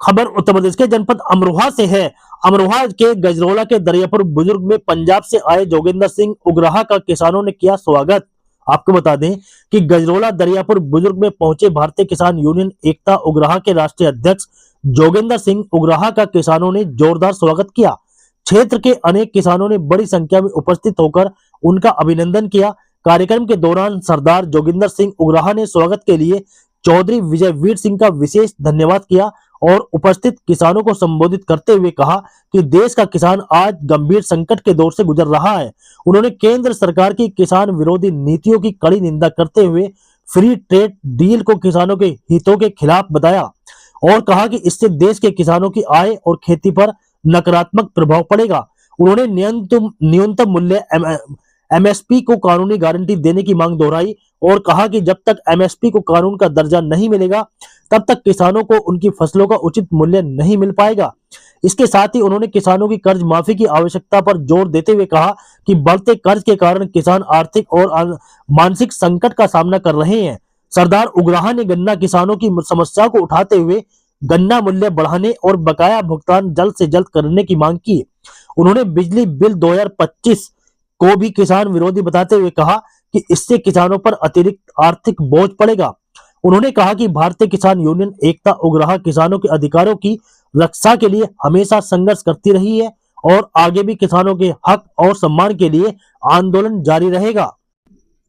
खबर उत्तर प्रदेश के जनपद अमरोहा से है। अमरोहा के गजरोला के दरियापुर बुजुर्ग में पंजाब से आए जोगिंदर सिंह उग्राहा का किसानों ने किया स्वागत। आपको बता दें कि गजरोला दरियापुर बुजुर्ग में पहुंचे भारतीय किसान यूनियन एकता उग्राहा के राष्ट्रीय अध्यक्ष जोगिंदर सिंह उग्राहा का किसानों ने जोरदार स्वागत किया। क्षेत्र के अनेक किसानों ने बड़ी संख्या में उपस्थित होकर उनका अभिनंदन किया। कार्यक्रम के दौरान सरदार जोगिंदर सिंह उग्राहा ने स्वागत के लिए चौधरी विजय वीर सिंह का विशेष धन्यवाद किया और उपस्थित किसानों को संबोधित करते हुए कहा कि देश का किसान आज गंभीर संकट के दौर से गुजर रहा है। उन्होंने केंद्र सरकार की किसान विरोधी नीतियों की कड़ी निंदा करते हुए फ्री ट्रेड डील को किसानों के हितों के खिलाफ बताया और कहा कि इससे देश के किसानों की आय और खेती पर नकारात्मक प्रभाव पड़ेगा। उन्होंने न्यूनतम मूल्य एमएसपी को कानूनी गारंटी देने की मांग दोहराई और कहा कि जब तक एमएसपी को कानून का दर्जा नहीं मिलेगा तब तक किसानों को उनकी फसलों का उचित मूल्य नहीं मिल पाएगा। इसके साथ ही उन्होंने किसानों की कर्ज माफी की आवश्यकता पर जोर देते हुए कहा कि बढ़ते कर्ज के कारण किसान आर्थिक और मानसिक संकट का सामना कर रहे हैं। सरदार उग्राहा ने गन्ना किसानों की समस्या को उठाते हुए गन्ना मूल्य बढ़ाने और बकाया भुगतान जल्द से जल्द करने की मांग की। उन्होंने बिजली बिल 2025 को भी किसान विरोधी बताते हुए कहा कि इससे किसानों पर अतिरिक्त आर्थिक बोझ पड़ेगा। उन्होंने कहा कि भारतीय किसान यूनियन एकता उग्राहा किसानों के अधिकारों की रक्षा के लिए हमेशा संघर्ष करती रही है और आगे भी किसानों के हक और सम्मान के लिए आंदोलन जारी रहेगा।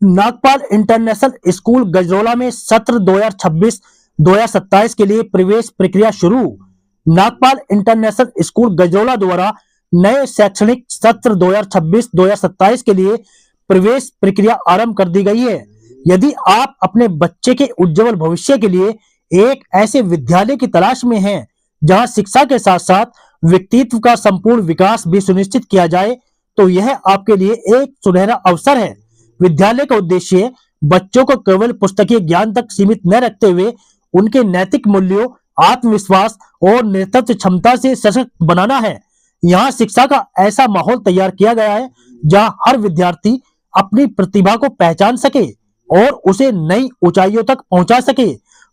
नागपाल इंटरनेशनल स्कूल गजरोला में सत्र 2026-2027 के लिए प्रवेश प्रक्रिया शुरू। नागपाल इंटरनेशनल स्कूल गजरोला द्वारा नए शैक्षणिक सत्र 2026-2027 के लिए प्रवेश प्रक्रिया आरंभ कर दी गई है। यदि आप अपने बच्चे के उज्जवल भविष्य के लिए एक ऐसे विद्यालय की तलाश में हैं जहां शिक्षा के साथ साथ व्यक्तित्व का संपूर्ण विकास भी सुनिश्चित किया जाए तो यह आपके लिए एक सुनहरा अवसर है। विद्यालय का उद्देश्य बच्चों को केवल पुस्तकीय ज्ञान तक सीमित न रखते हुए उनके नैतिक मूल्यों, आत्मविश्वास और नेतृत्व क्षमता से सशक्त बनाना है। यहाँ शिक्षा का ऐसा माहौल तैयार किया गया है जहाँ हर विद्यार्थी अपनी प्रतिभा को पहचान सके और उसे नई ऊंचाइयों तक पहुंचा सके।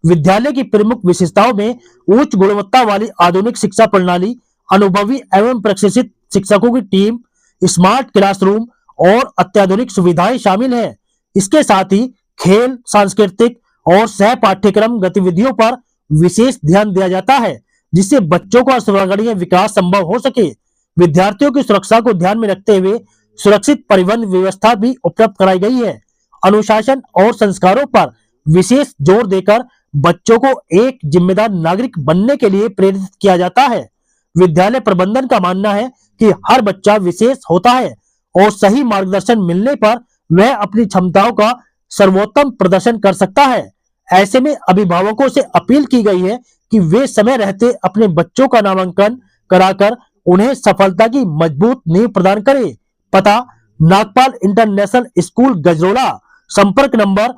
विद्यालय की प्रमुख विशेषताओं में उच्च गुणवत्ता वाली आधुनिक शिक्षा प्रणाली, अनुभवी एवं प्रशिक्षित शिक्षकों की टीम, स्मार्ट क्लासरूम और अत्याधुनिक सुविधाएं शामिल हैं। इसके साथ ही खेल, सांस्कृतिक और सह पाठ्यक्रम गतिविधियों पर विशेष ध्यान दिया जाता है जिससे बच्चों का सर्वांगीण विकास संभव हो सके। विद्यार्थियों की सुरक्षा को ध्यान में रखते हुए सुरक्षित परिवहन व्यवस्था भी उपलब्ध कराई गई है। अनुशासन और संस्कारों पर विशेष जोर देकर बच्चों को एक जिम्मेदार नागरिक बनने के लिए प्रेरित किया जाता है। विद्यालय प्रबंधन का मानना है कि हर बच्चा विशेष होता है और सही मार्गदर्शन मिलने पर वह अपनी क्षमताओं का सर्वोत्तम प्रदर्शन कर सकता है। ऐसे में अभिभावकों से अपील की गई है कि वे समय रहते अपने बच्चों का नामांकन कराकर उन्हें सफलता की मजबूत नींव प्रदान करें। पता: नागपाल इंटरनेशनल स्कूल गजरोला। संपर्क नंबर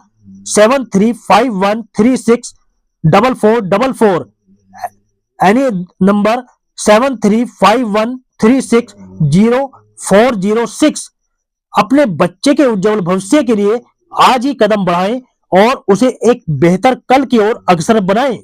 7351364444, यानी नंबर 7351360406। अपने बच्चे के उज्जवल भविष्य के लिए आज ही कदम बढ़ाएं और उसे एक बेहतर कल की ओर अग्रसर बनाएं।